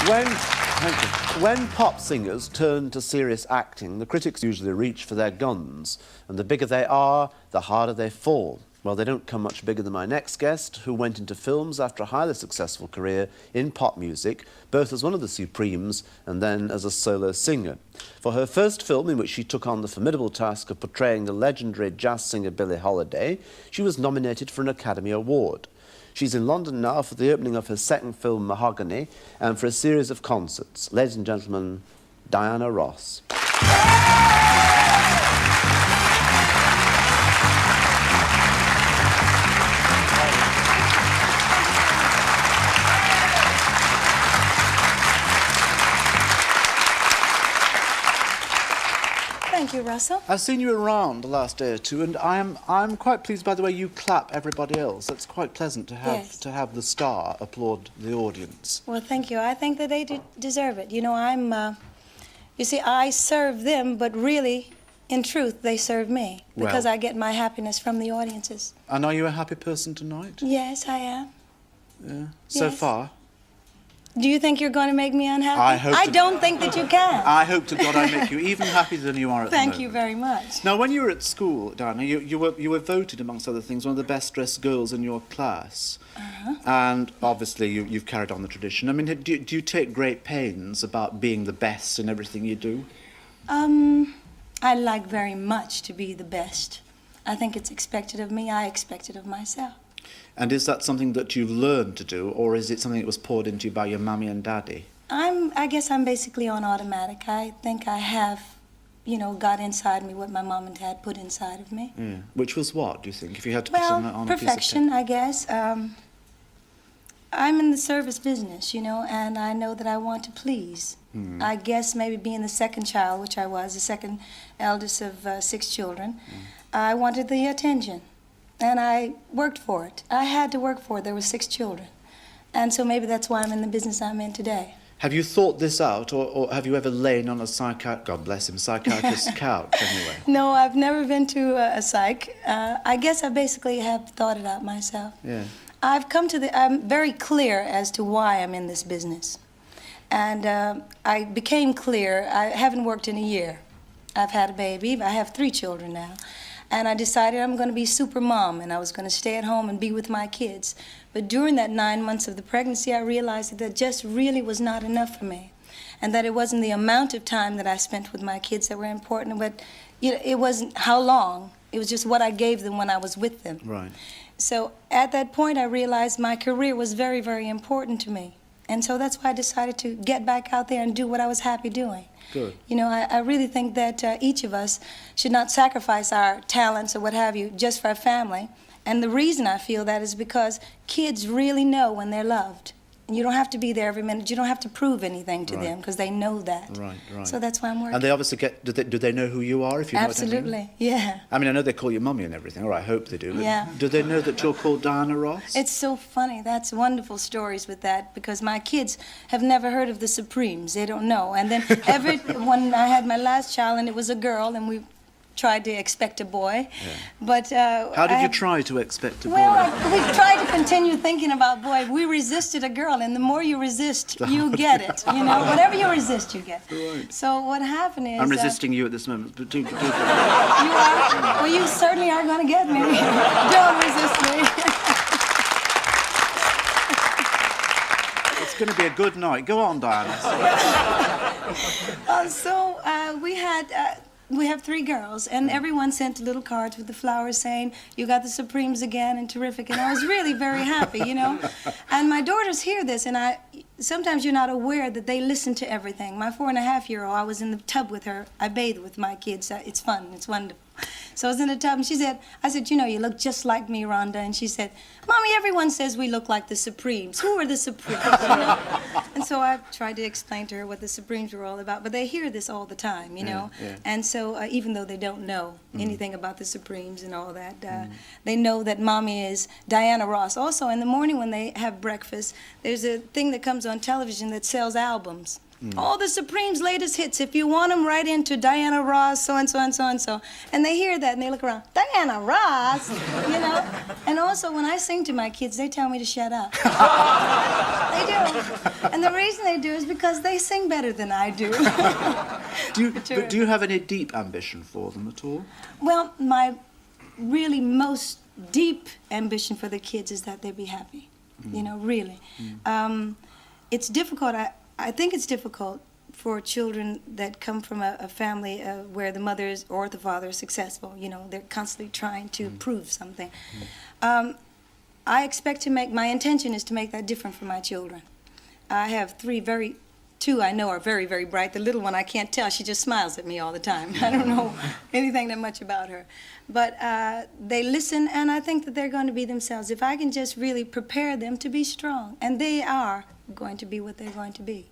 When pop singers turn to serious acting, the critics usually reach for their guns, and the bigger they are, the harder they fall. Well, they don't come much bigger than my next guest, who went into films after a highly successful career in pop music, both as one of the Supremes and then as a solo singer. For her first film, in which she took on the formidable task of portraying the legendary jazz singer Billie Holiday, she was nominated for an Academy Award. She's in London now for the opening of her second film, Mahogany, and for a series of concerts. Ladies and gentlemen, Diana Ross. Thank you, Russell. I've seen you around the last day or two, and I'm quite pleased by the way you clap everybody else. It's quite pleasant to have the star applaud the audience. Well, thank you. I think that they deserve it. You know, you see, I serve them, but really, in truth, they serve me because I get my happiness from the audiences. And are you a happy person tonight? Yes, I am. Yeah. So far? Do you think you're going to make me unhappy? I don't think that you can. I hope to God I make you even happier than you are at the moment. Thank you very much. Now, when you were at school, Diana, you were voted, amongst other things, one of the best-dressed girls in your class. And obviously, you've carried on the tradition. I mean, do you take great pains about being the best in everything you do? I like very much to be the best. I think it's expected of me. I expect it of myself. And is that something that you've learned to do, or is it something that was poured into you by your mummy and daddy? I guess I'm basically on automatic. I think I have, you know, got inside me what my mom and dad put inside of me. Yeah. Which was what, do you think, if you had to put something on a piece of perfection, I guess. I'm in the service business, you know, and I know that I want to please. I guess maybe being the second child, which I was, the second eldest of 6 children, I wanted the attention. And I worked for it. I had to work for it. There were 6 children. And so maybe that's why I'm in the business I'm in today. Have you thought this out, or have you ever lain on a God bless him, psychiatrist's couch anyway? No, I've never been to a psych. I guess I basically have thought it out myself. Yeah. I'm very clear as to why I'm in this business. And I became clear. I haven't worked in a year. I've had a baby. I have 3 children now. And I decided I'm going to be super mom, and I was going to stay at home and be with my kids. But during that 9 months of the pregnancy, I realized that that just really was not enough for me, and that it wasn't the amount of time that I spent with my kids that were important, but you know, it wasn't how long. It was just what I gave them when I was with them. Right. So at that point, I realized my career was very, very important to me. And so that's why I decided to get back out there and do what I was happy doing. Good. You know, I really think that each of us should not sacrifice our talents or what have you just for our family. And the reason I feel that is because kids really know when they're loved. And you don't have to be there every minute. You don't have to prove anything to them because they know that. Right, right. So that's why I'm working. And they obviously do they know who you are, if you know what I mean? Absolutely, yeah. I mean, I know they call you mummy and everything, or I hope they do. But yeah. Do they know that you're called Diana Ross? It's so funny. That's wonderful stories with that, because my kids have never heard of the Supremes. They don't know. And then when I had my last child, and it was a girl, and we tried to expect a boy, but how did you try to expect a boy? Well, we tried to continue thinking about boy. We resisted a girl, and the more you resist, you get it. You know, whatever you resist, you get. Right. So what happened is I'm resisting you at this moment, but do. You are? Well, you certainly are going to get me. Don't resist me. It's going to be a good night. Go on, Diana. We have 3 girls, and everyone sent little cards with the flowers saying, "You got the Supremes again," and terrific. And I was really very happy, you know. And my daughters hear this, and sometimes you're not aware that they listen to everything. My 4.5-year-old, I was in the tub with her. I bathe with my kids. It's fun. It's wonderful. So I was in the tub, and I said, "You know, you look just like me, Rhonda." And she said, "Mommy, everyone says we look like the Supremes. Who are the Supremes?" You know? And so I tried to explain to her what the Supremes were all about. But they hear this all the time, you know. Yeah. And so even though they don't know anything about the Supremes and all that, they know that Mommy is Diana Ross. Also, in the morning when they have breakfast, there's a thing that comes on television that sells albums. All the Supremes' latest hits. If you want them, write into Diana Ross, so and so and so and so. And they hear that and they look around, Diana Ross, you know. And also, when I sing to my kids, they tell me to shut up. They do. And the reason they do is because they sing better than I do. But do you have any deep ambition for them at all? Well, my really most deep ambition for the kids is that they be happy. You know, really. It's difficult. I think it's difficult for children that come from a family where the mother or the father is successful. You know, they're constantly trying to prove something. I expect to make, my intention is to make that different for my children. I have two I know are very, very bright. The little one, I can't tell. She just smiles at me all the time. I don't know anything that much about her. But they listen, and I think that they're going to be themselves. If I can just really prepare them to be strong, and they are going to be what they're going to be.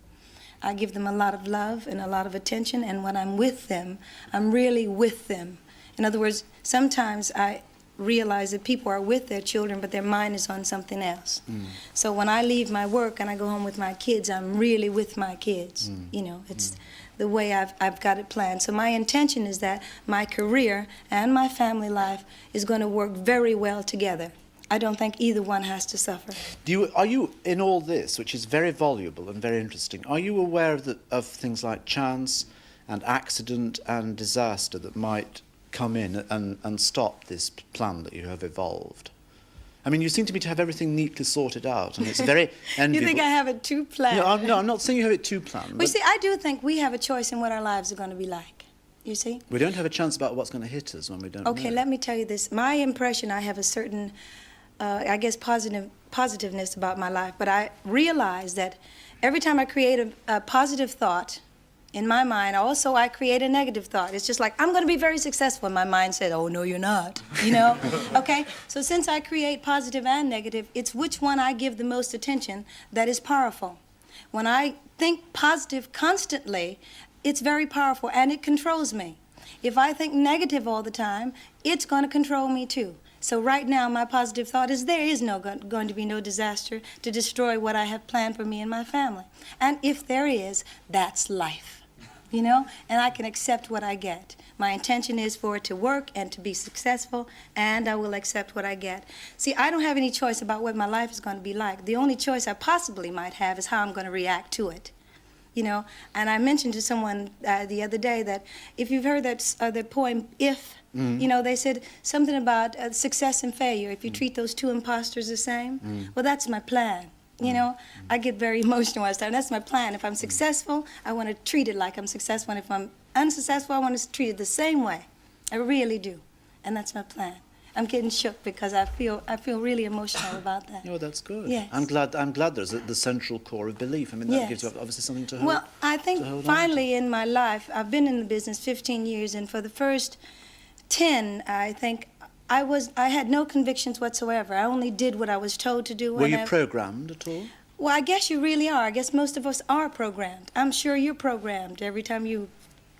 I give them a lot of love and a lot of attention, and when I'm with them, I'm really with them. In other words, sometimes I realize that people are with their children, but their mind is on something else. So when I leave my work and I go home with my kids, I'm really with my kids. You know, it's the way I've got it planned. So my intention is that my career and my family life is going to work very well together. I don't think either one has to suffer. Are you, in all this, which is very voluble and very interesting, are you aware of things like chance and accident and disaster that might come in and stop this plan that you have evolved? I mean, you seem to me to have everything neatly sorted out, and it's very enviable. You think I have it too planned? No, I'm not saying you have it too planned. Well, you see, I do think we have a choice in what our lives are going to be like. You see? We don't have a chance about what's going to hit us when we don't know. Okay, let me tell you this. My impression, I have a certain, I guess, positiveness about my life, but I realize that every time I create a positive thought in my mind, also I create a negative thought. It's just like, I'm going to be very successful. And my mind said, oh, no, you're not, you know? Okay? So since I create positive and negative, it's which one I give the most attention that is powerful. When I think positive constantly, it's very powerful, and it controls me. If I think negative all the time, it's going to control me too. So right now, my positive thought is there is going to be no disaster to destroy what I have planned for me and my family. And if there is, that's life. You know, and I can accept what I get. My intention is for it to work and to be successful, and I will accept what I get. See, I don't have any choice about what my life is going to be like. The only choice I possibly might have is how I'm going to react to it. You know, and I mentioned to someone the other day that if you've heard that the poem "If," you know, they said something about success and failure. If you treat those two imposters the same, well, that's my plan. You know, I get very emotional when I start. That's my plan. If I'm successful, I want to treat it like I'm successful. And if I'm unsuccessful, I want to treat it the same way. I really do. And that's my plan. I'm getting shook because I feel really emotional about that. Oh, that's good. Yes. I'm glad there's the central core of belief. I mean, that Yes. gives you obviously something to hold. Well, I think finally in my life, I've been in the business 15 years, and for the first 10, I think I had no convictions whatsoever. I only did what I was told to do. Were you programmed at all? Well, I guess you really are. I guess most of us are programmed. I'm sure you're programmed every time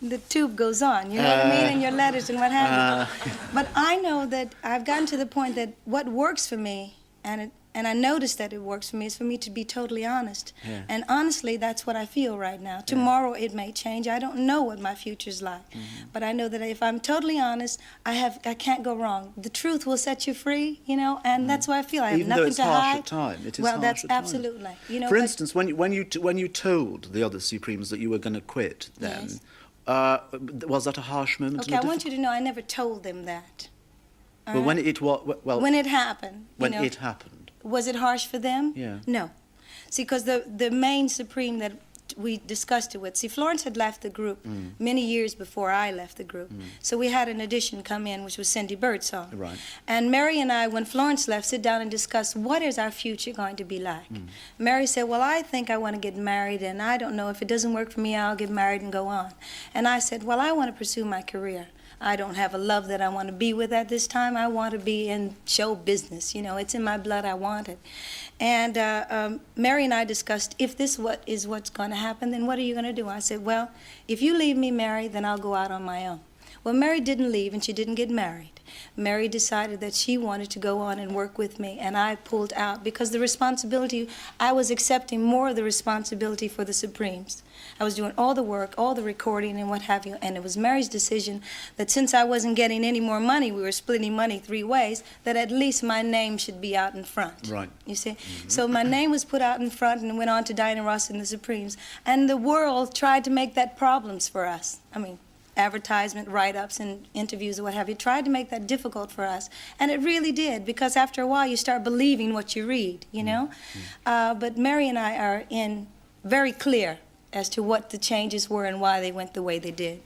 the tube goes on, you know what I mean, and your letters and what have you. But I know that I've gotten to the point that what works for me, and I noticed that it works for me, is for me to be totally honest. Yeah. And honestly, that's what I feel right now. Tomorrow it may change. I don't know what my future's like. But I know that if I'm totally honest, I can't go wrong. The truth will set you free, you know, and that's why I feel I have Even nothing though it's to harsh hide. at time, it is well, harsh that's at time. absolutely. You know, For instance, when you told the other Supremes that you were going to quit, then was that a harsh moment? Okay, I want you to know I never told them that. Well, when it when it happened. When you know, it happened. Was it harsh for them? Yeah. No. See, because the main Supreme that we discussed it with, see, Florence had left the group many years before I left the group. So we had an addition come in, which was Cindy Birdsong. Right. And Mary and I, when Florence left, sit down and discuss what is our future going to be like. Mary said, well, I think I want to get married, and I don't know, if it doesn't work for me, I'll get married and go on. And I said, well, I want to pursue my career. I don't have a love that I want to be with at this time. I want to be in show business. You know, it's in my blood. I want it. And Mary and I discussed, if this is what's going to happen, then what are you going to do? I said, well, if you leave me, Mary, then I'll go out on my own. Well, Mary didn't leave, and she didn't get married. Mary decided that she wanted to go on and work with me, and I pulled out because the responsibility, I was accepting more of the responsibility for the Supremes. I was doing all the work, all the recording and what have you, and it was Mary's decision that since I wasn't getting any more money, we were splitting money 3 ways, that at least my name should be out in front. Right. You see? So my name was put out in front and went on to Diana Ross and the Supremes, and the world tried to make that problems for us. I mean, advertisement, write-ups, and interviews or what have you, tried to make that difficult for us. And it really did, because after a while you start believing what you read, you know? But Mary and I are very clear as to what the changes were and why they went the way they did.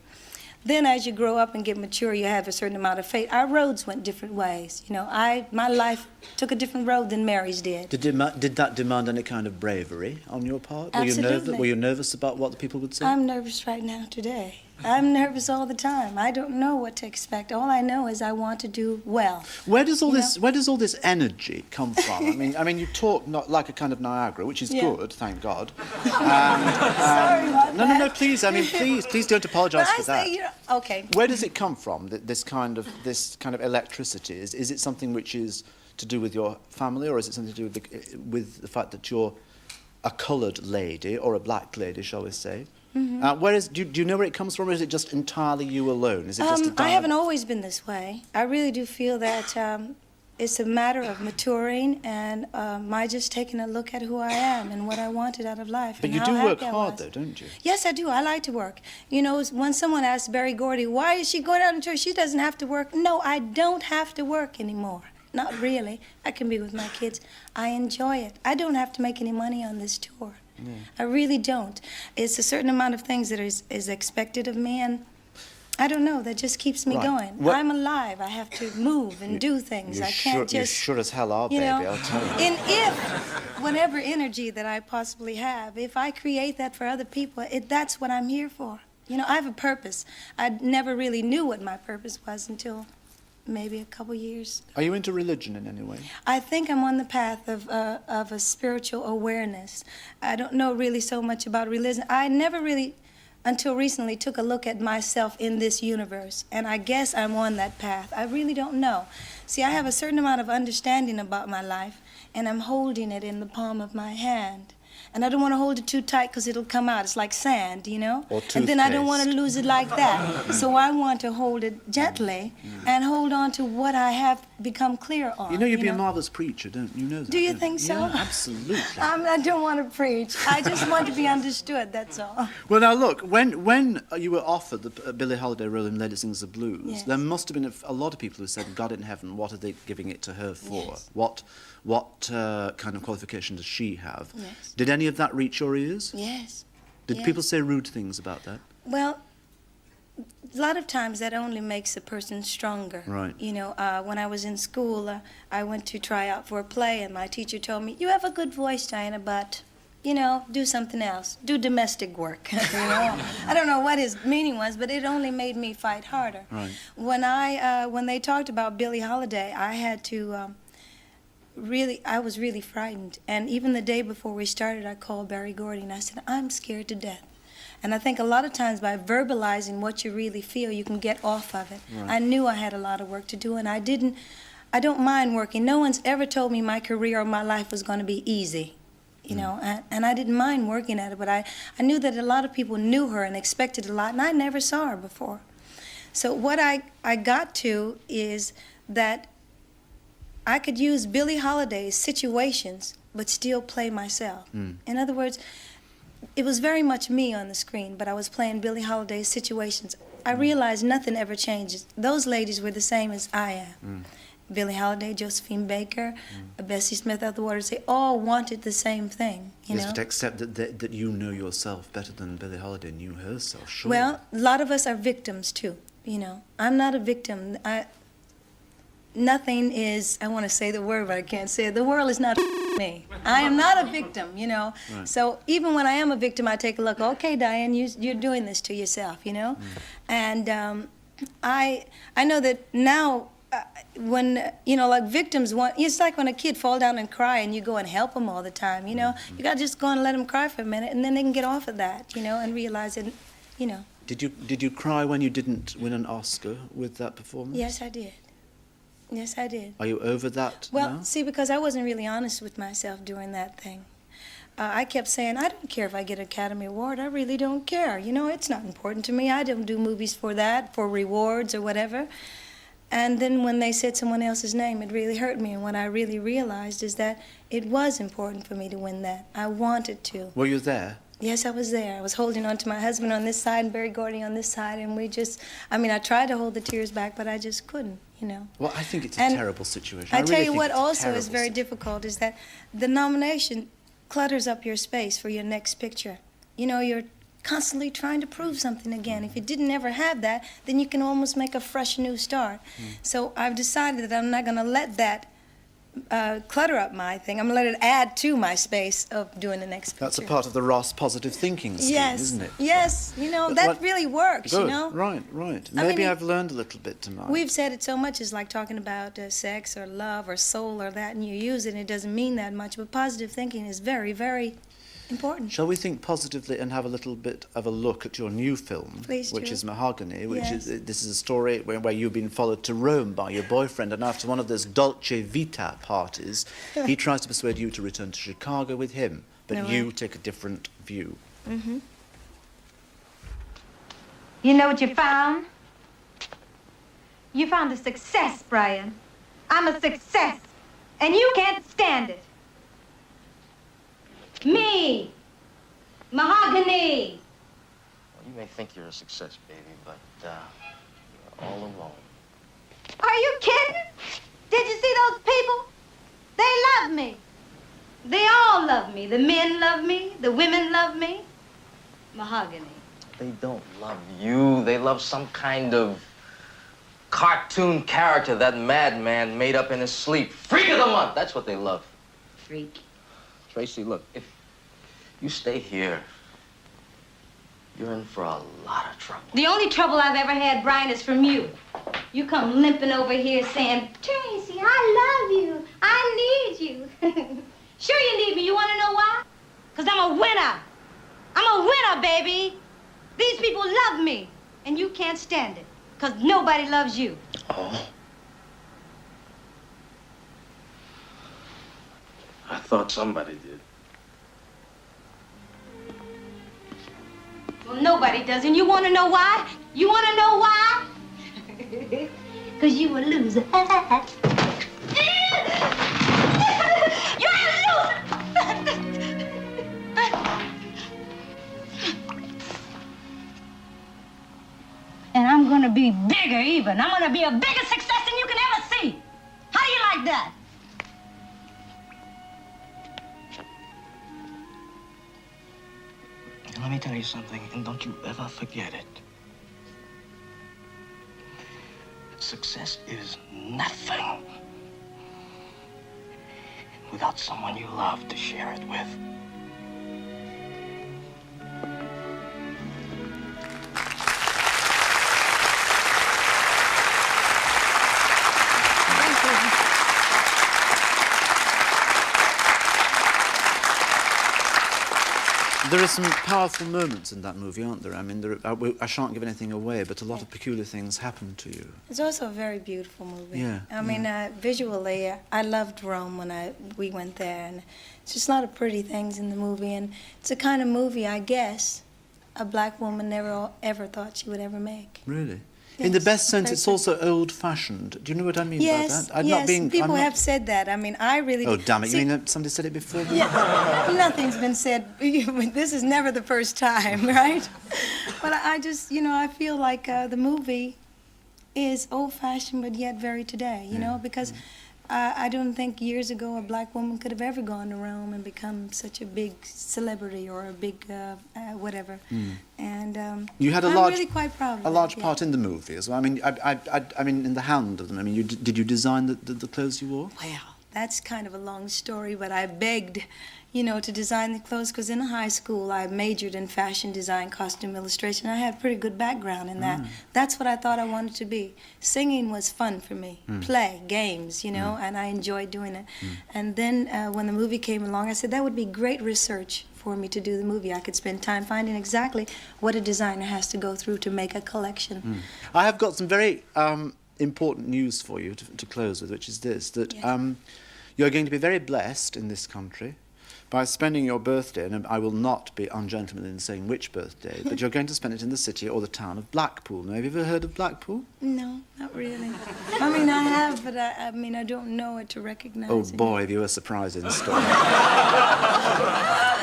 Then as you grow up and get mature, you have a certain amount of faith. Our roads went different ways. You know, my life took a different road than Mary's did. Did that demand any kind of bravery on your part? Absolutely. Were you nervous about what the people would say? I'm nervous right now today. I'm nervous all the time. I don't know what to expect. All I know is I want to do well. Where does all this energy come from? I mean, you talk not like a kind of Niagara, which is good, thank God. Sorry about that. No, please. I mean, please don't apologise for that. Okay. Where does it come from? This kind of electricity. Is it something which is to do with your family, or is it something to do with the fact that you're a coloured lady or a black lady, shall we say? Do you know where it comes from, or is it just entirely you alone? Is it just I haven't always been this way. I really do feel that it's a matter of maturing and my just taking a look at who I am and what I wanted out of life. But and you how do work happy I hard, was. though, don't you? Yes, I do. I like to work. You know, when someone asks Berry Gordy, why is she going out on tour? She doesn't have to work. No, I don't have to work anymore. Not really. I can be with my kids. I enjoy it. I don't have to make any money on this tour. Yeah. I really don't. It's a certain amount of things that is expected of me, and I don't know, that just keeps me going. I'm alive. I have to move and do things. I can't You just... sure as hell are, baby, I'll tell you. And if, whatever energy that I possibly have, if I create that for other people, that's what I'm here for. You know, I have a purpose. I never really knew what my purpose was until maybe a couple years. Are you into religion in any way? I think I'm on the path of a spiritual awareness. I don't know really so much about religion. I never really, until recently, took a look at myself in this universe, and I guess I'm on that path. I really don't know. See, I have a certain amount of understanding about my life, and I'm holding it in the palm of my hand. And I don't want to hold it too tight because it'll come out. It's like sand, you know? Or toothpaste. And then I don't want to lose it like that. So I want to hold it gently and hold on to what I have become clear on. You know you'd be a marvellous preacher, don't you? Know that, do you don't think so? Yeah, absolutely. I don't want to preach. I just want to be understood, that's all. Well, now look, when you were offered the Billie Holiday role in Lady Sings the Blues, yes, there must have been a lot of people who said, God in heaven, what are they giving it to her for? Yes. What kind of qualification does she have? Yes. Did any of that reach your ears? Yes. Did people say rude things about that? Well, a lot of times that only makes a person stronger. Right. You know, when I was in school, I went to try out for a play, and my teacher told me, you have a good voice, Diana, but, you know, do something else. Do domestic work. You know? I don't know what his meaning was, but it only made me fight harder. Right. When they talked about Billie Holiday, I had to... I was really frightened. And even the day before we started, I called Berry Gordy and I said, I'm scared to death. And I think a lot of times by verbalizing what you really feel, you can get off of it. Right. I knew I had a lot of work to do, and I don't mind working. No one's ever told me my career or my life was going to be easy, you know, and I didn't mind working at it, but I knew that a lot of people knew her and expected a lot, and I never saw her before. So what I got to is that I could use Billie Holiday's situations, but still play myself. In other words, it was very much me on the screen, but I was playing Billie Holiday's situations. I realized nothing ever changes. Those ladies were the same as I am. Billie Holiday, Josephine Baker, Bessie Smith out the Waters, they all wanted the same thing, you know? But except that you know yourself better than Billie Holiday knew herself, sure. Well, a lot of us are victims, too, you know. I'm not a victim. Nothing is, I want to say the word, but I can't say it. The world is not me. I am not a victim, you know. Right. So even when I am a victim, I take a look, okay, Diane, you're doing this to yourself, you know. And I know that now when, you know, like victims want, it's like when a kid fall down and cry and you go and help them all the time, you know. You got to just go and let them cry for a minute, and then they can get off of that, you know, and realize that, you know. Did you cry when you didn't win an Oscar with that performance? Yes, I did. Yes, I did. Are you over that Well, now? see, because I wasn't really honest with myself during that thing. I kept saying, I don't care if I get an Academy Award. I really don't care. You know, it's not important to me. I don't do movies for that, for rewards or whatever. And then when they said someone else's name, it really hurt me. And what I really realized is that it was important for me to win that. I wanted to. Were you there? Yes, I was there. I was holding on to my husband on this side and Barry Gordy on this side. And we just, I mean, I tried to hold the tears back, but I just couldn't, you know. Well, I think it's a And terrible situation. I really tell you think what it's a also is terrible very situation. difficult is that the nomination clutters up your space for your next picture. You know, you're constantly trying to prove something again. If you didn't ever have that, then you can almost make a fresh new start. So I've decided that I'm not going to let that clutter up my thing. I'm going to let it add to my space of doing the next picture. That's a part of the Ross positive thinking scheme, Yes, isn't it? yes. You know, But that what- really works, Good. you know. Right, right. I Maybe mean, I've learned a little bit tonight. We've said it so much, it's like talking about sex or love or soul or that, and you use it and it doesn't mean that much, but positive thinking is very, very important. Shall we think positively and have a little bit of a look at your new film, Please which do. is Mahogany, which Yes. this is a story where you've been followed to Rome by your boyfriend, and after one of those Dolce Vita parties, he tries to persuade you to return to Chicago with him, but No you way. take a different view. Mm-hmm. You know what you found? You found a success, Brian. I'm a success, and you can't stand it. Me, Mahogany. Well, you may think you're a success, baby, but you're all alone. Are you kidding? Did you see those people? They love me. They all love me. The men love me. The women love me. Mahogany. They don't love you. They love some kind of cartoon character that madman made up in his sleep. Freak of the month. That's what they love. Freak. Tracy, look, if you stay here, you're in for a lot of trouble. The only trouble I've ever had, Brian, is from you. You come limping over here saying, Tracy, I love you. I need you. Sure you need me. You want to know why? Because I'm a winner. I'm a winner, baby. These people love me, and you can't stand it because nobody loves you. Oh. I thought somebody did. Well, nobody does, and you want to know why? You want to know why? Because you a loser. You're a loser! And I'm gonna be bigger even. I'm gonna be a bigger success than you can ever see. How do you like that? And let me tell you something, and don't you ever forget it. Success is nothing without someone you love to share it with. There are some powerful moments in that movie, aren't there? I mean, I shan't give anything away, but a lot of peculiar things happen to you. It's also a very beautiful movie. Yeah, I mean, visually, I loved Rome when we went there, and it's just a lot of pretty things in the movie, and it's a kind of movie, I guess, a black woman never ever thought she would ever make. Really? In the Yes, best sense, very it's good. also old-fashioned. Do you know what I mean Yes, by that? I'm yes. not being, People I'm not- have said that. I mean, I really. Oh, damn it! See, You mean that somebody said it before me? Yeah, nothing's been said. This is never the first time, right? But I just, you know, I feel like the movie is old-fashioned, but yet very today. You know, because I don't think years ago a black woman could have ever gone to Rome and become such a big celebrity or a big whatever. And You had a I'm large, really quite proud of a that, large yeah. part in the movie as well. I mean, I mean, in the hand of them. I mean, did you design the clothes you wore? Well, that's kind of a long story, but I begged, you know, to design the clothes because in high school I majored in fashion design, costume illustration. I had a pretty good background in that. That's what I thought I wanted to be. Singing was fun for me. Play, games, you know, and I enjoyed doing it. And then when the movie came along, I said that would be great research for me to do the movie. I could spend time finding exactly what a designer has to go through to make a collection. I have got some very important news for you to close with, which is this, that Yes. you're going to be very blessed in this country by spending your birthday, and I will not be ungentlemanly in saying which birthday, but you're going to spend it in the city or the town of Blackpool. Now, have you ever heard of Blackpool? No, not really. I mean, I have, but I mean, I don't know it to recognize Oh, it. boy, have you a surprise in store.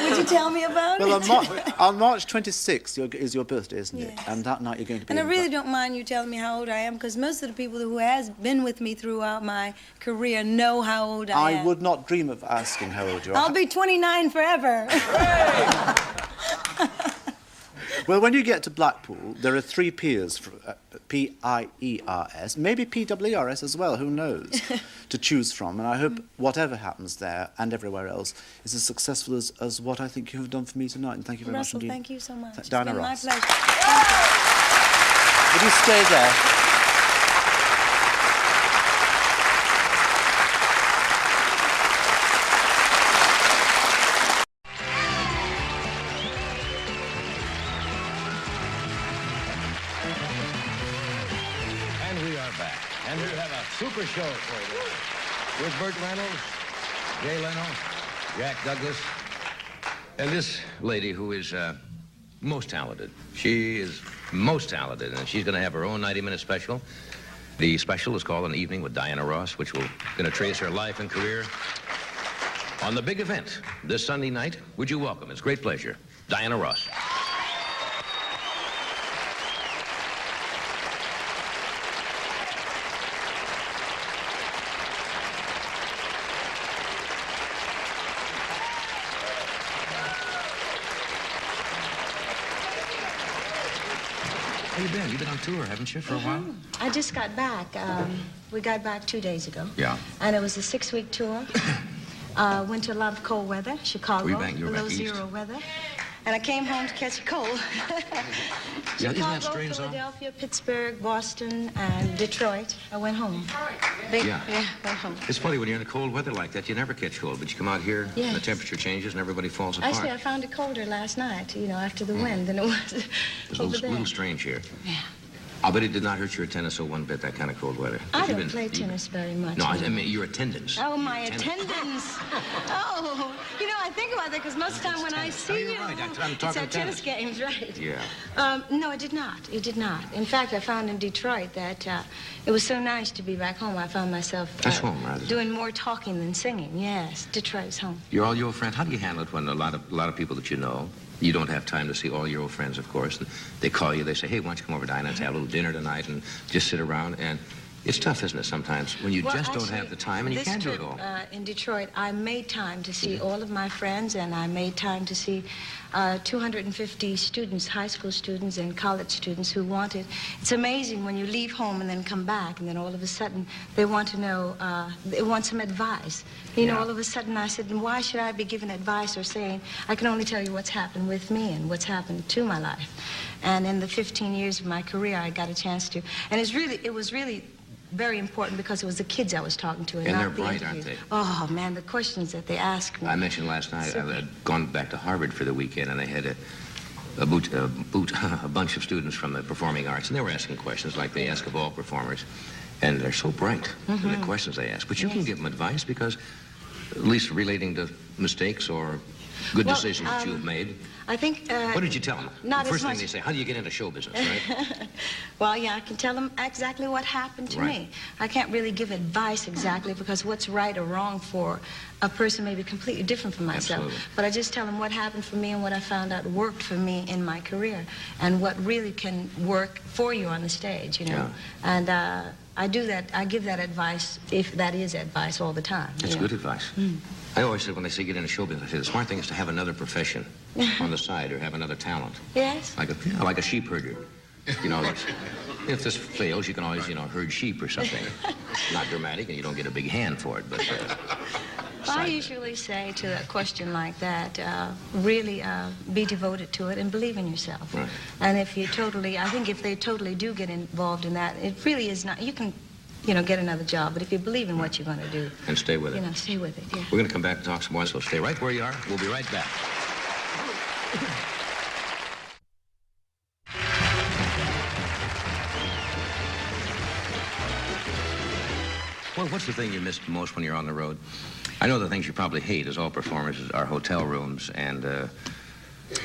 Would you tell me about Well, it? on March 26th is your birthday, isn't it? Yes. And that night you're going to be And I in really don't mind you telling me how old I am, because most of the people who has been with me throughout my career know how old I am. I would not dream of asking how old you are. I'll be 29 forever. Well, when you get to Blackpool, there are 3 piers, P-I-E-R-S, maybe P-W-E-R-S as well, who knows, to choose from. And I hope whatever happens there and everywhere else is as successful as what I think you have done for me tonight. And thank you very Russell, much indeed. thank you so much. It's Diana been my Ross. pleasure. Thank you. Would you stay there? And we are back. And we have a super show for you tonight. With Burt Reynolds, Jay Leno, Jack Douglas, and this lady who is most talented. She is most talented, and she's going to have her own 90-minute special. The special is called An Evening with Diana Ross, which will going to trace her life and career. On the big event this Sunday night, would you welcome, it's great pleasure, Diana Ross. How you been? You've been on tour, haven't you, for a while? I just got back. We got back 2 days ago. Yeah. And it was a 6-week tour. Went to a lot of cold weather, Chicago, You were back below east. zero weather. And I came home to catch a cold. Yeah, isn't that Chicago, strange, though? Philadelphia, Pittsburgh, Boston, and Detroit. I went home. Yeah. Went home. It's funny, when you're in the cold weather like that, you never catch cold, but you come out here, and the Yes. temperature changes, and everybody falls apart. Actually, I found it colder last night, you know, after the wind than it was It's a over little, there. little strange here. Yeah. I'll bet it did not hurt your tennis so one bit, that kind of cold weather. I If you've don't play you- tennis very much. No, I no. mean your attendance. Oh, my Tennis. attendance. Oh, you know, I think about that because most of the time when I see you're you, right. I'm it's talking at tennis games, right? Yeah. No, it did not. It did not. In fact, I found in Detroit that it was so nice to be back home. I found myself That's home, rather. doing more talking than singing. Yes, Detroit's home. You're all your old friends. How do you handle it when a lot of people that you know, you don't have time to see all your old friends, of course, and they call you, they say, hey, why don't you come over, Dinah, let's have a little dinner tonight and just sit around, and it's tough, isn't it, sometimes, when you Well, just don't actually, have the time and you this can't trip, do it all. In Detroit, I made time to see all of my friends, and I made time to see 250 students, high school students and college students who wanted. It's amazing when you leave home and then come back, and then all of a sudden they want to know, they want some advice. You know, Yeah. all of a sudden I said, why should I be giving advice or saying, I can only tell you what's happened with me and what's happened to my life. And in the 15 years of my career, I got a chance to. And it was really very important because it was the kids I was talking to and And not they're the bright, aren't interviews. they? Oh, man, the questions that they asked me. I mentioned last night, I had gone back to Harvard for the weekend, and they had a bunch of students from the performing arts, and they were asking questions like they ask of all performers. And they're so bright in the questions they ask. But you can give them advice because, at least relating to mistakes or good Well, decisions that you've made. I think... What did you tell them? Not The as first thing much- they say, how do you get into show business, right? Well, yeah, I can tell them exactly what happened to Right. me. I can't really give advice exactly because what's right or wrong for a person may be completely different from myself. Absolutely. But I just tell them what happened for me and what I found out worked for me in my career and what really can work for you on the stage, you know. Yeah. And I do that, I give that advice, if that is advice, all the time. That's you know. good advice. I always said when they say get into show business, I say the smart thing is to have another profession on the side or have another talent. Yes? Like a sheep herder. You know, if this fails, you can always, herd sheep or something. Not dramatic, and you don't get a big hand for it, but... Well, I usually say to a question like that, really be devoted to it and believe in yourself. Right. And if you totally, I think if they totally do get involved in that, it really is not, you can, get another job, but if you believe in what you're going to do, And stay with it. stay with it, yeah. We're going to come back and talk some more, so stay right where you are. We'll be right back. what's the thing you miss most when you're on the road? I know the things you probably hate, as all performers, are hotel rooms and...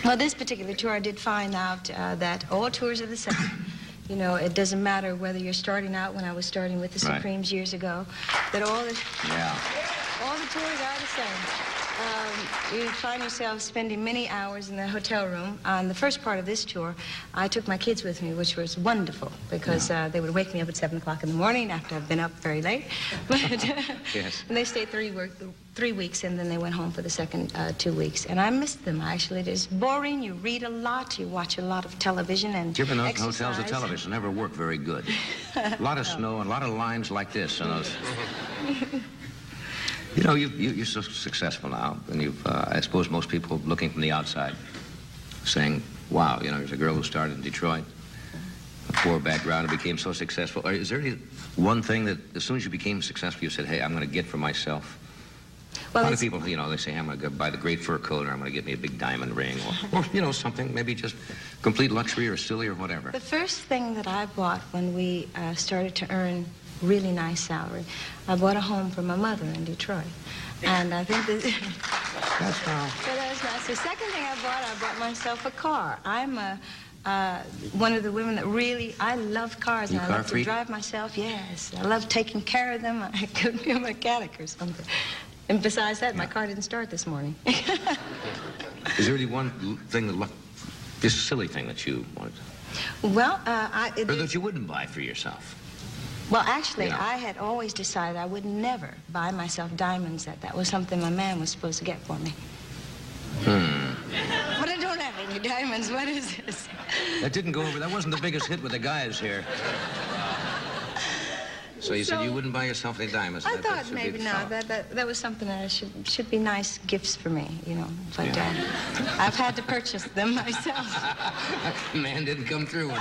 Well, this particular tour, I did find out that all tours are the same. You know, it doesn't matter whether you're starting out, when I was starting with the Right. Supremes years ago, that all the tours are the same. You find yourself spending many hours in the hotel room. On the first part of this tour, I took my kids with me, which was wonderful, because they would wake me up at 7 o'clock in the morning after I've been up very late. But, Yes. And they stayed 3 weeks, and then they went home for the second 2 weeks. And I missed them, actually. It is boring. You read a lot. You watch a lot of television and Different exercise. hotels and television never work very good. A lot of snow and a lot of lines like this. And those... You know, you're so successful now, and you've, I suppose most people looking from the outside saying, wow, you know, there's a girl who started in Detroit, a poor background, and became so successful. Is there any one thing that, as soon as you became successful, you said, hey, I'm going to get for myself? Well, a lot of people, you know, they say, I'm going to go buy the great fur coat, or I'm going to get me a big diamond ring, or, you know, something, maybe just complete luxury or silly or whatever. The first thing that I bought when we started to earn really nice salary, I bought a home for my mother in Detroit. And I think that... That's how... So that was nice. The second thing I bought myself a car. I'm one of the women that really, I love cars. You And I car love freak? to drive myself, yes. I love taking care of them. I could be a mechanic or something. And besides that, my car didn't start this morning. Is there any one thing that, this silly thing that you wanted, Well, or that you wouldn't buy for yourself? Well, actually, You know. I had always decided I would never buy myself diamonds. That was something my man was supposed to get for me. But I don't have any diamonds. What is this? That didn't go over. That wasn't the biggest hit with the guys here. So you said you wouldn't buy yourself any diamonds. I That thought should be maybe the not. thought. That was something that should be nice gifts for me, you know. But I've had to purchase them myself. Man didn't come through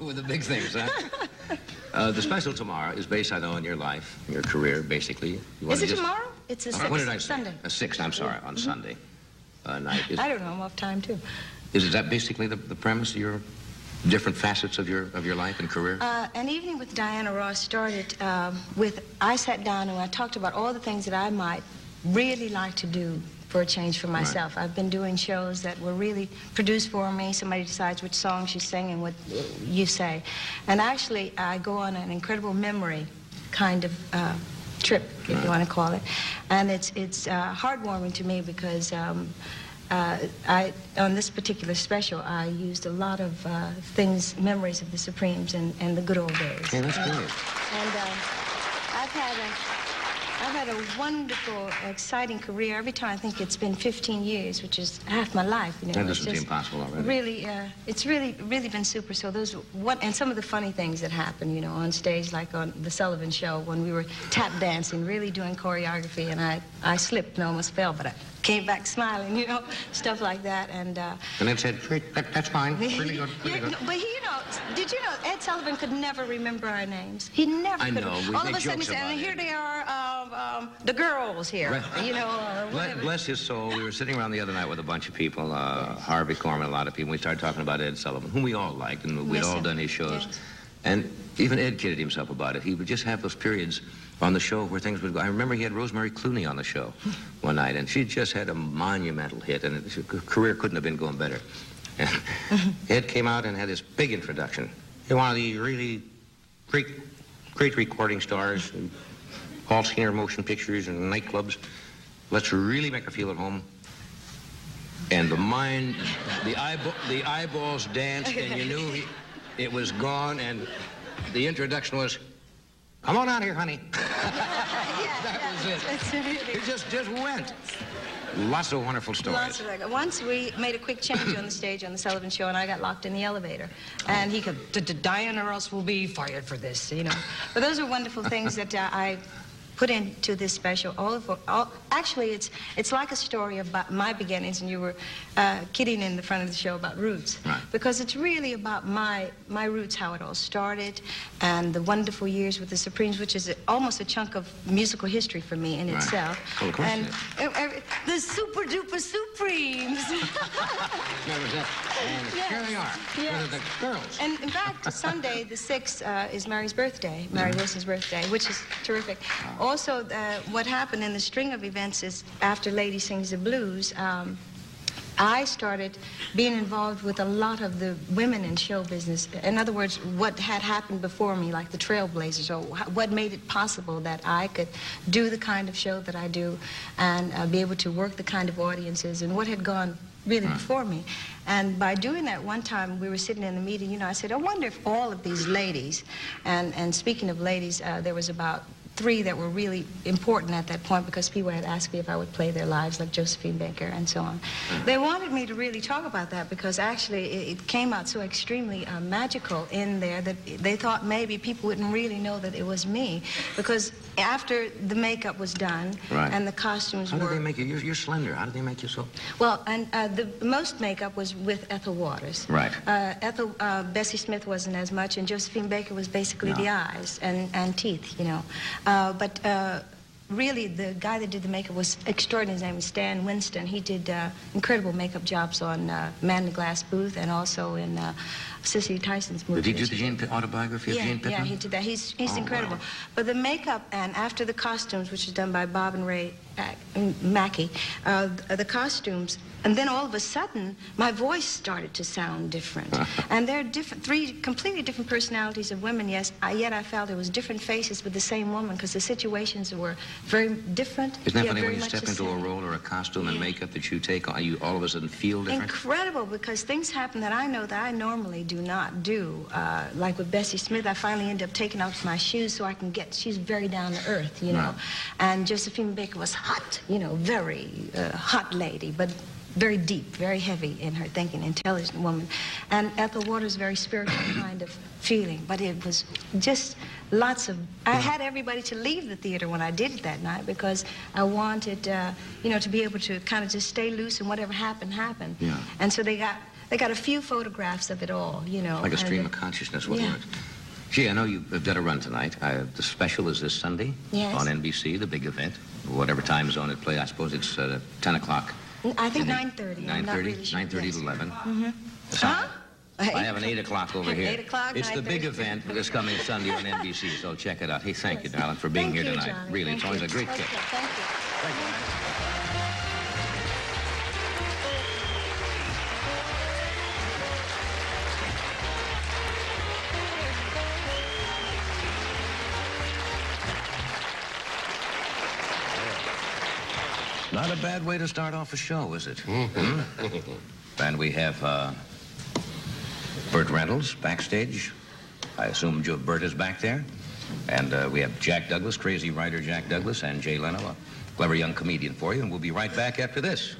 with the big things, huh? The special tomorrow is based, I know, on your life, your career, basically. You Is wanna it just- tomorrow? It's a 6th. When did I say? Sunday. A 6th, I'm sorry, on Sunday night. I don't know. I'm off time too. Is that basically the premise of your different facets of your life and career? An evening with Diana Ross started I sat down and I talked about all the things that I might really like to do for a change for myself. I've been doing shows that were really produced for me. Somebody decides which song you sing and what you say. And actually, I go on an incredible memory kind of trip, if you want to call it. And it's heartwarming to me because on this particular special, I used a lot of things, memories of the Supremes and the good old days. Yeah, that's great. And I've had a wonderful, exciting career. Every time I think it's been 15 years, which is half my life. You know, That it's doesn't seem just possible already. Really, it's really been super. So and some of the funny things that happen, you know, on stage, like on the Sullivan Show, when we were tap dancing, really doing choreography, and I slipped and almost fell, but I came back smiling, you know, stuff like that. And Ed said, that's fine, really good, really good. But you know, did you know Ed Sullivan could never remember our names? He never I could. know, we All of make a sudden he jokes said, about and here it. they are, the girls here, Right. you know, or whatever. Bless his soul. We were sitting around the other night with a bunch of people, Harvey Korman, a lot of people. We started talking about Ed Sullivan, whom we all liked, and we'd Miss all him. done his shows. Yes. And even Ed kidded himself about it. He would just have those periods on the show where things would go. I remember he had Rosemary Clooney on the show one night, and she just had a monumental hit, and her career couldn't have been going better. And Ed came out and had this big introduction. He one of the really great recording stars, and all seen her motion pictures and nightclubs. Let's really make her feel at home. And the eyeballs danced, and you knew it was gone, and the introduction was, come on out here, honey. That was it. It's really... It just went. Lots of wonderful stories. Lots of that. Once we made a quick change on the stage on the Sullivan Show, and I got locked in the elevator. And he could, Diana Ross will be fired for this, you know. But those are wonderful things that I put into this special. Actually, it's like a story about my beginnings, and you were kidding in the front of the show about roots. Right. Because it's really about my roots, how it all started, and the wonderful years with the Supremes, which is almost a chunk of musical history for me in Right. itself. Well, of course And it is. The Super Duper Supremes. Remember that? And here they are. Yes. Those are the girls. And in fact, Sunday, the 6th, is Mary's birthday, Mary Wilson's birthday, which is terrific. Also, what happened in the string of events is after Lady Sings the Blues, I started being involved with a lot of the women in show business. In other words, what had happened before me, like the trailblazers, or what made it possible that I could do the kind of show that I do and be able to work the kind of audiences, and what had gone really before me. And by doing that, one time we were sitting in the meeting, you know, I said, I wonder if all of these ladies, and speaking of ladies, there was about 3 that were really important at that point because people had asked me if I would play their lives, like Josephine Baker and so on. They wanted me to really talk about that because actually it came out so extremely magical in there that they thought maybe people wouldn't really know that it was me, because after the makeup was done and the costumes How were... did they make you? You're slender. How did they make you so? Well, and the most makeup was with Ethel Waters. Right. Bessie Smith wasn't as much, and Josephine Baker was basically the eyes and teeth, you know. Really, the guy that did the makeup was extraordinary. His name was Stan Winston. He did incredible makeup jobs on Man in the Glass Booth and also in Cicely Tyson's movie. Did he do the autobiography of Jane Pittman? Yeah, he did that. He's incredible. Wow. But the makeup, and after the costumes, which was done by Bob and Ray Mackey, the costumes, and then all of a sudden, my voice started to sound different. And there are 3 completely different personalities of women, yes, yet I felt it was different faces with the same woman because the situations were very different. Isn't that funny when you step into a role or a costume and makeup that you take on, you all of a sudden feel different? Incredible, because things happen that I know that I normally do not do. Like with Bessie Smith, I finally ended up taking off my shoes so I can she's very down to earth, you know. And Josephine Baker was hot, you know, very hot lady, but very deep, very heavy in her thinking, intelligent woman. And Ethel Waters, very spiritual kind of feeling, but it was just lots of... I had everybody to leave the theater when I did it that night because I wanted, you know, to be able to kind of just stay loose and whatever happened, happened. Yeah. And so they got a few photographs of it all, you know. Like a stream of consciousness, what works. Gee, I know you've got a run tonight. The special is this Sunday on NBC, the big event. Whatever time zone it plays, I suppose it's 10 o'clock. I think 9:30. 9:30 to 11. Huh? I have an 8 o'clock over here. 8 o'clock, It's the big event this coming Sunday on NBC, so check it out. Hey, thank you, darling, for being here tonight. Johnny. Really, it's always a great kick. Thank you. Thank you, man. Not a bad way to start off a show, is it? And we have Burt Reynolds backstage. I assume Burt is back there. And we have Jack Douglas, crazy writer Jack Douglas, and Jay Leno, a clever young comedian for you. And we'll be right back after this.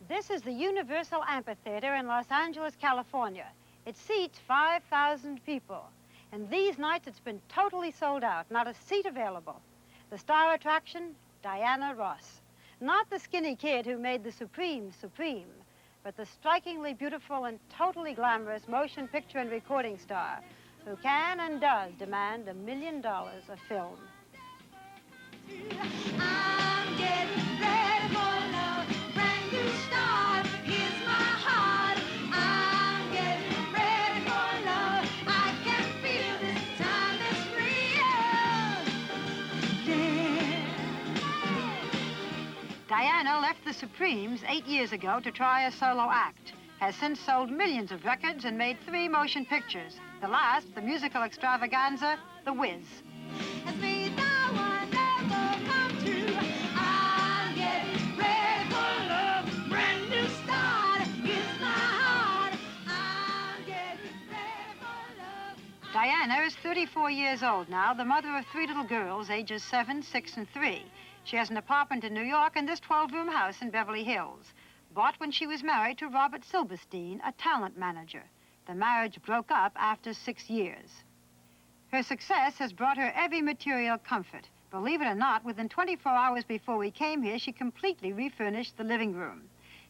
This is the Universal Amphitheater in Los Angeles, California. It seats 5,000 people. And these nights it's been totally sold out, not a seat available. The star attraction, Diana Ross. Not the skinny kid who made the Supremes supreme, but the strikingly beautiful and totally glamorous motion picture and recording star who can and does demand $1 million a film. I'm getting ready for love, brand new start. Here's my heart. I'm getting ready for love. I can feel this time is real. Diana left the Supremes 8 years ago to try a solo act. Has since sold millions of records and made 3 motion pictures. The last, the musical extravaganza, The Wiz. Has made the wonderful come true. I'm getting ready for love, brand new start. Here's my heart. I'm getting ready for love. Diana is 34 years old now, the mother of 3 little girls, ages 7, 6, and 3. She has an apartment in New York and this 12-room house in Beverly Hills, bought when she was married to Robert Silverstein, a talent manager. The marriage broke up after 6 years. Her success has brought her every material comfort. Believe it or not, within 24 hours before we came here, she completely refurnished the living room.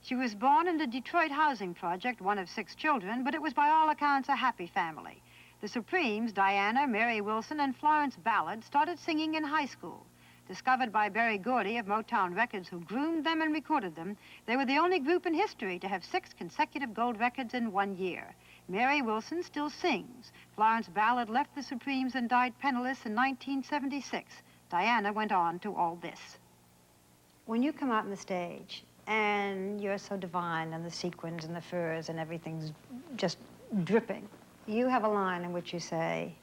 She was born in the Detroit housing project, one of 6 children, but it was by all accounts a happy family. The Supremes, Diana, Mary Wilson, and Florence Ballard, started singing in high school. Discovered by Berry Gordy of Motown Records, who groomed them and recorded them, they were the only group in history to have 6 consecutive gold records in 1 year. Mary Wilson still sings. Florence Ballard left the Supremes and died penniless in 1976. Diana went on to all this. When you come out on the stage and you're so divine and the sequins and the furs and everything's just dripping, you have a line in which you say,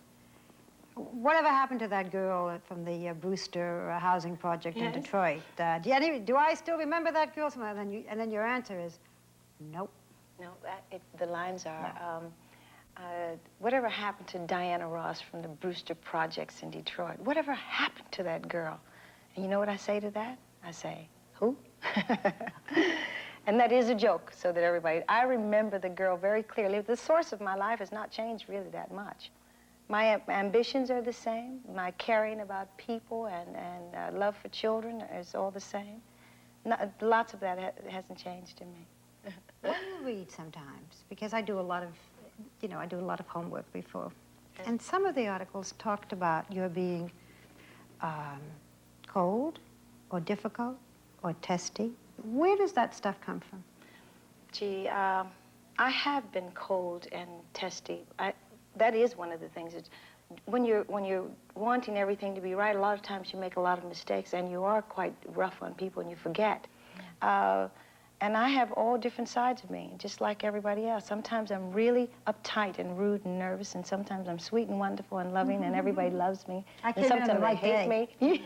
whatever happened to that girl from the Brewster housing project in Detroit? Do I still remember that girl? And then your answer is, nope. No, the lines are, whatever happened to Diana Ross from the Brewster projects in Detroit? Whatever happened to that girl? And you know what I say to that? I say, who? And that is a joke, so that everybody, I remember the girl very clearly. The source of my life has not changed really that much. My ambitions are the same. My caring about people and love for children is all the same. Lots of that hasn't changed in me. What do you read sometimes? Because I do a lot of, I do a lot of homework before. And some of the articles talked about your being cold or difficult or testy. Where does that stuff come from? Gee, I have been cold and testy. That is one of the things. When you're wanting everything to be right, a lot of times you make a lot of mistakes, and you are quite rough on people, and you forget. And I have all different sides of me, just like everybody else. Sometimes I'm really uptight and rude and nervous, and sometimes I'm sweet and wonderful and loving, and everybody loves me. And sometimes they hate me.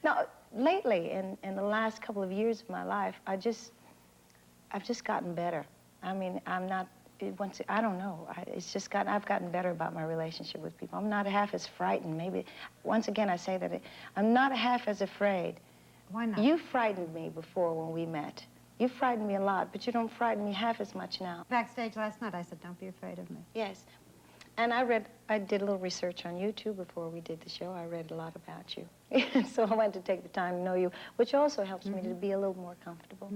No, lately, in the last couple of years of my life, I've just gotten better. I mean, I'm not. I don't know. I've gotten better about my relationship with people. I'm not half as frightened. Maybe, once again, I say that I'm not half as afraid. Why not? You frightened me before when we met. You frightened me a lot, but you don't frighten me half as much now. Backstage last night, I said, don't be afraid of me. Yes. And I did a little research on you, too, before we did the show. I read a lot about you. So I wanted to take the time to know you, which also helps me to be a little more comfortable.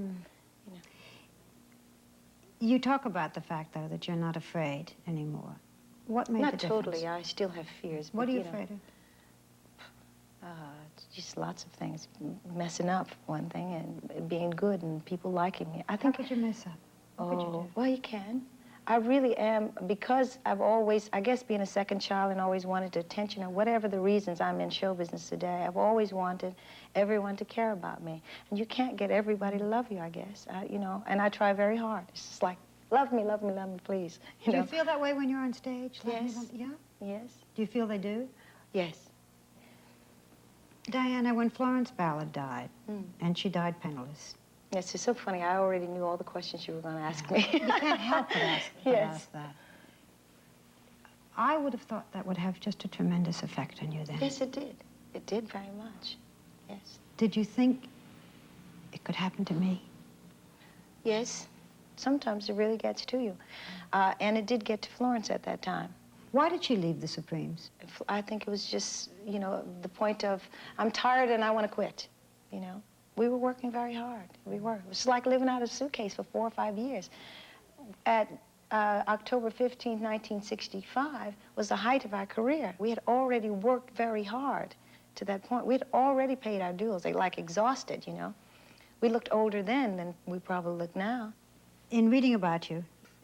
You talk about the fact, though, that you're not afraid anymore. What made the difference? Not totally. I still have fears. What are you afraid of? Just lots of things. Messing up, one thing, and being good, and people liking me. How could you mess up? What could you do? Well, you can. I really am, because I've always, I guess being a second child and always wanted attention, or whatever the reasons I'm in show business today, I've always wanted everyone to care about me. And you can't get everybody to love you, I guess, and I try very hard. It's just like, love me, please. Do you feel that way when you're on stage? Yes. Yeah? Yes. Do you feel they do? Yes. Diana, when Florence Ballard died, and she died penniless. Yes, it's so funny. I already knew all the questions you were going to ask me. You can't help but ask that. I would have thought that would have just a tremendous effect on you then. Yes, it did. It did very much. Yes. Did you think it could happen to me? Yes. Sometimes it really gets to you. And it did get to Florence at that time. Why did she leave the Supremes? I think it was just, the point of, I'm tired and I want to quit, We were working very hard. We were. It was like living out of a suitcase for 4 or 5 years. At October 15, 1965 was the height of our career. We had already worked very hard to that point. We had already paid our dues. They exhausted, We looked older then than we probably look now. In reading about you,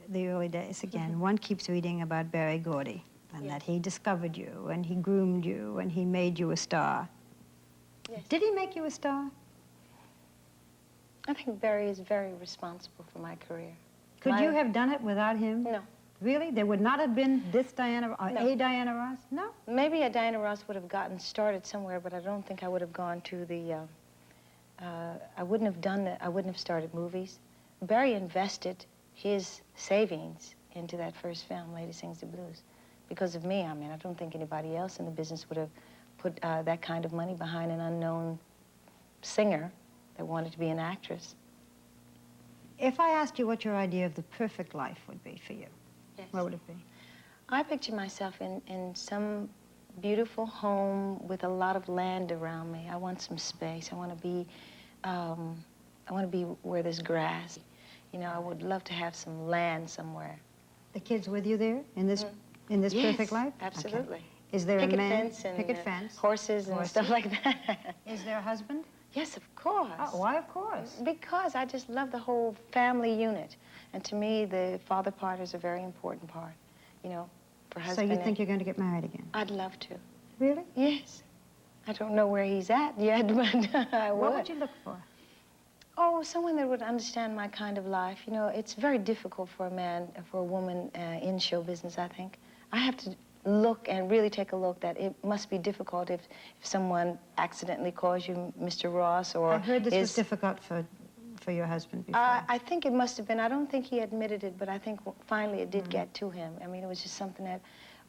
the early days, again, one keeps reading about Berry Gordy, and that he discovered you, and he groomed you, and he made you a star. Yes. Did he make you a star? I think Berry is very responsible for my career. Could you have done it without him? No. Really? There would not have been this Diana, or a Diana Ross? No? Maybe a Diana Ross would have gotten started somewhere, but I don't think I would have gone to the, I wouldn't have done that. I wouldn't have started movies. Berry invested his savings into that first film, Lady Sings the Blues. Because of me, I don't think anybody else in the business would have put that kind of money behind an unknown singer that wanted to be an actress. If I asked you what your idea of the perfect life would be for you, what would it be? I picture myself in some beautiful home with a lot of land around me. I want some space. I want to be I want to be where there's grass. You know, I would love to have some land somewhere. The kids with you there in this Yes, perfect life? absolutely. Okay. Is there Picket a man? fence and picket fence. horses and stuff like that. Is there a husband? Yes, of course. Oh, why, of course. Because I just love the whole family unit. And to me, the father part is a very important part, you know, for So husband. you think you're going to get married again? I'd love to. Really? Yes. I don't know where he's at yet, but I would. What would you look for? Oh, someone that would understand my kind of life. You know, it's very difficult for a man, for a woman in show business, I think. I have to look and really take a look that it must be difficult if someone accidentally calls you Mr. Ross or I heard this was difficult for your husband before. I think it must have been. I don't think he admitted it, but I think finally it did get to him. I mean, it was just something that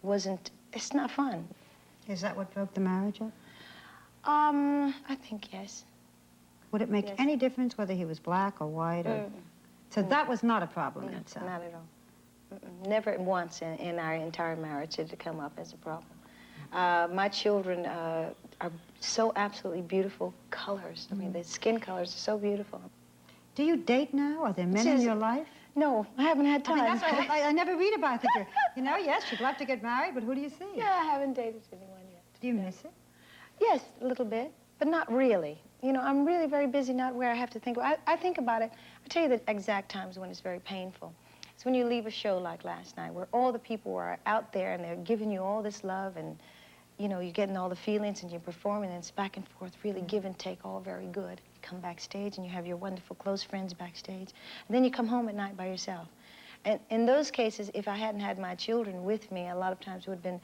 wasn't, it's not fun. Is that what broke the marriage up? I think yes. Would it make Yes. any difference whether he was black or white? Or... So that was not a problem No, itself? not at all. Never once in our entire marriage did it come up as a problem. My children are so absolutely beautiful colors. I mean, the skin colors are so beautiful. Do you date now? Are there men in your life? No, I haven't had I time. mean, that's what I never read about it. You know, yes, you'd love to get married, but who do you see? Yeah, I haven't dated anyone yet. Do you miss it? Yes, a little bit, but not really. You know, I'm really very busy, not where I have to think. I think about it. I tell you the exact times when it's very painful. It's when you leave a show like last night, where all the people are out there and they're giving you all this love and, you know, you're getting all the feelings and you're performing and it's back and forth, really give and take, all very good. You come backstage and you have your wonderful close friends backstage. And then you come home at night by yourself. And in those cases, if I hadn't had my children with me, a lot of times it would have been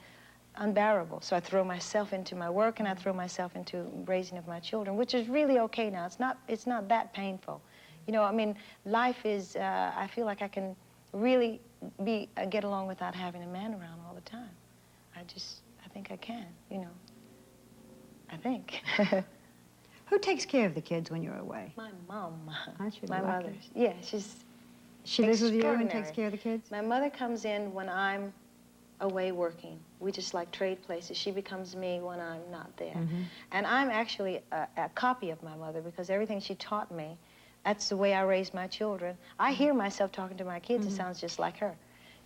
unbearable. So I throw myself into my work and I throw myself into raising of my children, which is really okay now. It's not that painful. You know, I mean, life is, I feel like I can really get along without having a man around all the time. I think I can, you know. I think. Who takes care of the kids when you're away? My mom. Aren't you My lucky? mother. Yeah, she's She lives with you and extraordinary. takes care of the kids? My mother comes in when I'm away working. We just like trade places. She becomes me when I'm not there. And I'm actually a copy of my mother because everything she taught me, that's the way I raised my children. I hear myself talking to my kids. It sounds just like her.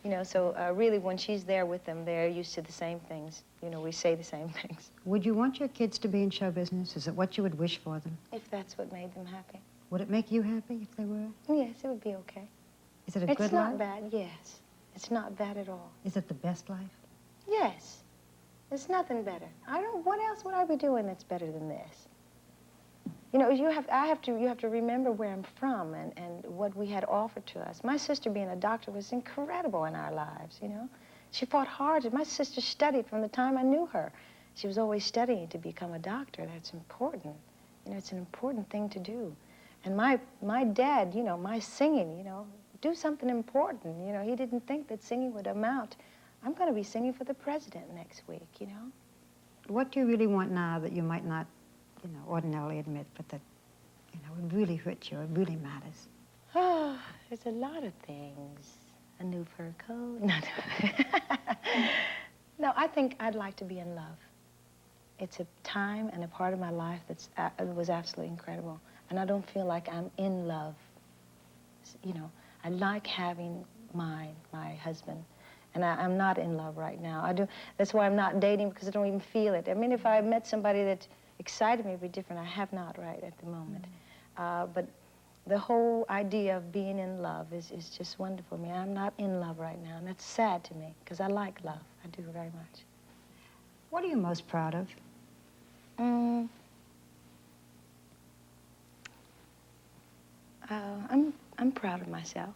You know, so really when she's there with them, they're used to the same things. You know, we say the same things. Would you want your kids to be in show business? Is it what you would wish for them? If that's what made them happy. Would it make you happy if they were? Yes, it would be okay. Is it a It's good not life? bad, yes. It's not bad at all. Is it the best life? Yes. There's nothing better. What else would I be doing that's better than this? You know, you have to remember where I'm from and what we had offered to us. My sister being a doctor was incredible in our lives, you know. She fought hard. My sister studied from the time I knew her. She was always studying to become a doctor. That's important. You know, it's an important thing to do. And my dad, you know, my singing, you know, do something important. You know, he didn't think that singing would amount. I'm going to be singing for the president next week, you know. What do you really want now that you might not, you know, ordinarily admit, but that, you know, would really hurt you, it really matters? Oh, there's a lot of things. A new fur coat. No, no, I think I'd like to be in love. It's a time and a part of my life that's was absolutely incredible. And I don't feel like I'm in love. You know, I like having my husband. And I'm not in love right now. That's why I'm not dating, because I don't even feel it. I mean, if I met somebody that excited me, it'd be different. I have not right at the moment. But the whole idea of being in love is just wonderful to me. I'm not in love right now, and that's sad to me, because I like love. I do very much. What are you most proud of? I'm proud of myself.